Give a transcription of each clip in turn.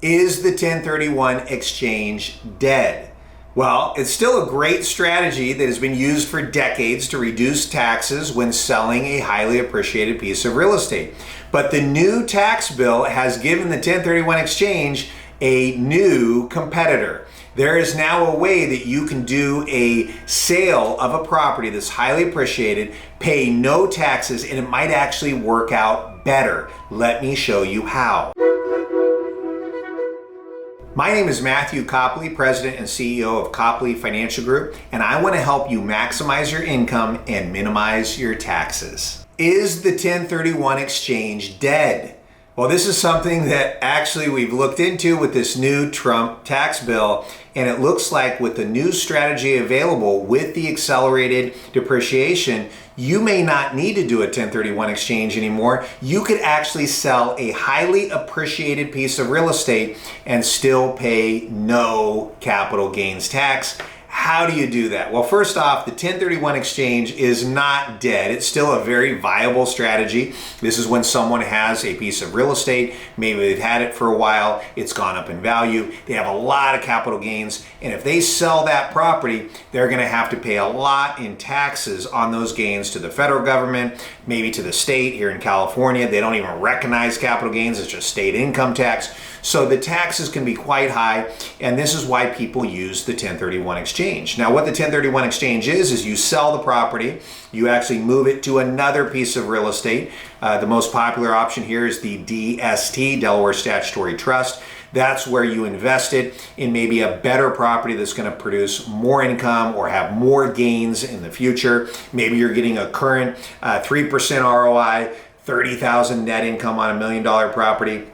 Is the 1031 exchange dead? Well, it's still a great strategy that has been used for decades to reduce taxes when selling a highly appreciated piece of real estate. But the new tax bill has given the 1031 exchange a new competitor. There is now a way that you can do a sale of a property that's highly appreciated, pay no taxes, and it might actually work out better. Let me show you how. My name is Matthew Copley, President and CEO of Copley Financial Group, and I want to help you maximize your income and minimize your taxes. Is the 1031 exchange dead? Well, this is something that actually we've looked into with this new Trump tax bill, and it looks like with the new strategy available with the accelerated depreciation, you may not need to do a 1031 exchange anymore. You could actually sell a highly appreciated piece of real estate and still pay no capital gains tax. How do you do that? Well, first off, the 1031 exchange is not dead. It's still a very viable strategy. This is when someone has a piece of real estate, maybe they've had it for a while, it's gone up in value, they have a lot of capital gains, and if they sell that property, they're gonna have to pay a lot in taxes on those gains to the federal government, maybe to the state. Here in California, they don't even recognize capital gains, it's just state income tax. So the taxes can be quite high, and this is why people use the 1031 exchange. Now, what the 1031 exchange is you sell the property, you actually move it to another piece of real estate. The most popular option here is the DST, Delaware Statutory Trust. That's where you invest it in maybe a better property that's going to produce more income or have more gains in the future. Maybe you're getting a current 3% ROI, $30,000 net income on $1 million property.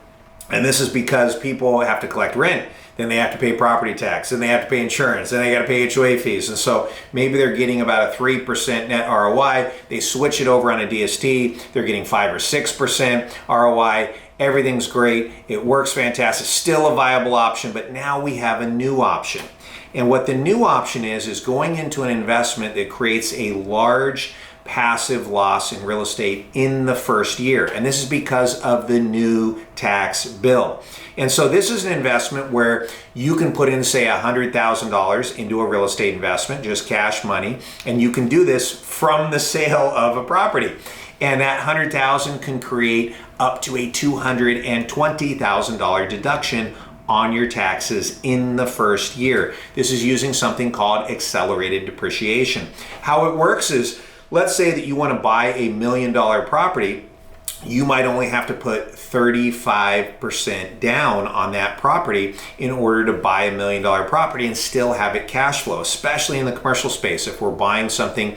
And this is because people have to collect rent, then they have to pay property tax, then they have to pay insurance, then they got to pay HOA fees. And so maybe they're getting about a 3% net ROI. They switch it over on a DST, they're getting 5 or 6% ROI. Everything's great. It works fantastic. Still a viable option, but now we have a new option. And what the new option is going into an investment that creates a large passive loss in real estate in the first year. And this is because of the new tax bill. And so this is an investment where you can put in, say, $100,000 into a real estate investment, just cash money, and you can do this from the sale of a property. And that $100,000 can create up to a $220,000 deduction on your taxes in the first year. This is using something called accelerated depreciation. How it works is, let's say that you want to buy a $1 million property, you might only have to put 35% down on that property in order to buy $1 million property and still have it cash flow, especially in the commercial space. If we're buying something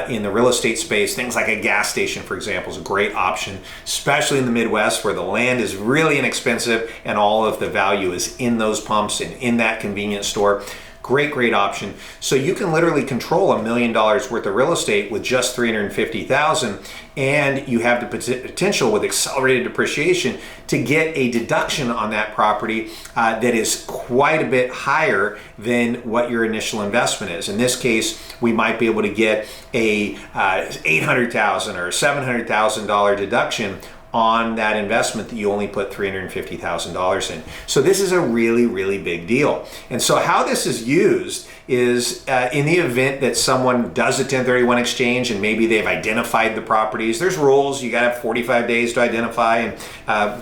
in the real estate space, things like a gas station, for example, is a great option, especially in the Midwest where the land is really inexpensive and all of the value is in those pumps and in that convenience store. Great option. So you can literally control $1 million worth of real estate with just $350,000, and you have the potential with accelerated depreciation to get a deduction on that property that is quite a bit higher than what your initial investment is. In this case, we might be able to get a $800,000 or $700,000 deduction on that investment that you only put $350,000 in. So this is a really big deal. And so how this is used is in the event that someone does a 1031 exchange and maybe they've identified the properties. There's rules. You got to have 45 days to identify and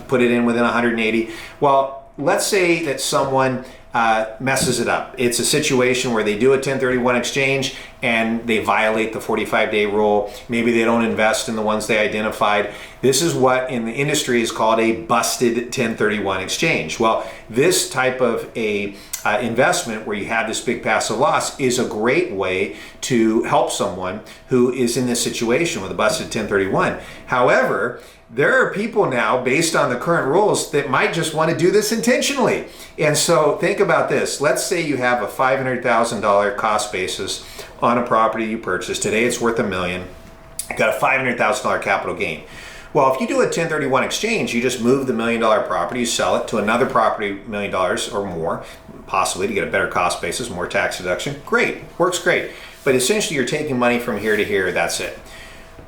put it in within 180. Well, let's say that someone messes it up. It's a situation where they do a 1031 exchange and they violate the 45-day rule. Maybe they don't invest in the ones they identified. This is what in the industry is called a busted 1031 exchange. Well, this type of a investment where you have this big passive loss is a great way to help someone who is in this situation with a busted 1031. However, there are people now, based on the current rules, that might just want to do this intentionally. And so think about this. Let's say you have a $500,000 cost basis on a property you purchased. Today it's worth $1 million. You got a $500,000 capital gain. Well, if you do a 1031 exchange, you just move the $1 million property, you sell it to another property, $1 million or more, possibly to get a better cost basis, more tax deduction. Great, works great. But essentially you're taking money from here to here, that's it.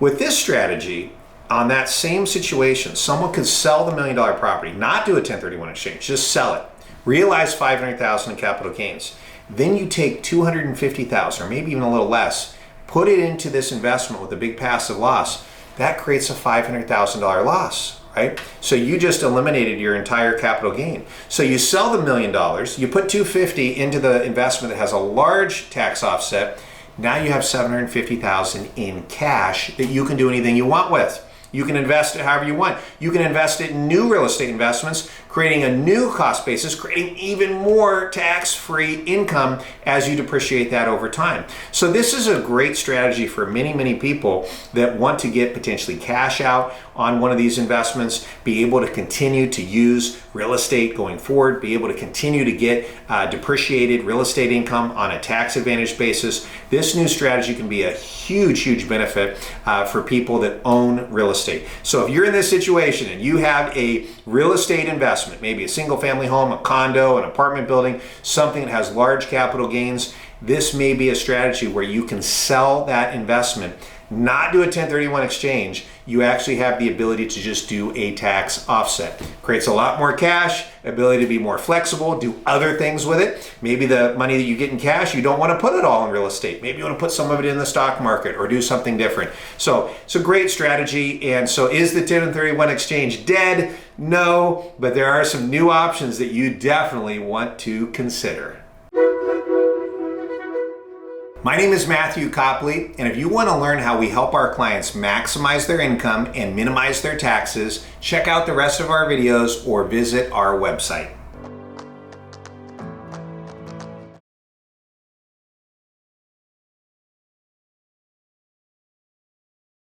With this strategy, on that same situation, someone could sell the $1 million property, not do a 1031 exchange, just sell it, realize $500,000 in capital gains. Then you take $250,000 or maybe even a little less, put it into this investment with a big passive loss. That creates a $500,000 loss, right? So you just eliminated your entire capital gain. So you sell the $1 million, you put $250,000 into the investment that has a large tax offset. Now you have $750,000 in cash that you can do anything you want with. You can invest it however you want. You can invest it in new real estate investments, creating a new cost basis, creating even more tax-free income as you depreciate that over time. So this is a great strategy for many, many people that want to get potentially cash out on one of these investments, be able to continue to use real estate going forward, be able to continue to get depreciated real estate income on a tax advantage basis. This new strategy can be a huge, huge benefit for people that own real estate. So if you're in this situation and you have a real estate investment, maybe a single family home, a condo, an apartment building, something that has large capital gains, this may be a strategy where you can sell that investment, not do a 1031 exchange. You actually have the ability to just do a tax offset. Creates a lot more cash, ability to be more flexible, do other things with it. Maybe the money that you get in cash, you don't want to put it all in real estate. Maybe you want to put some of it in the stock market or do something different. So it's a great strategy. And so is the 1031 exchange dead? No, but there are some new options that you definitely want to consider. My name is Matthew Copley, and if you want to learn how we help our clients maximize their income and minimize their taxes, check out the rest of our videos or visit our website.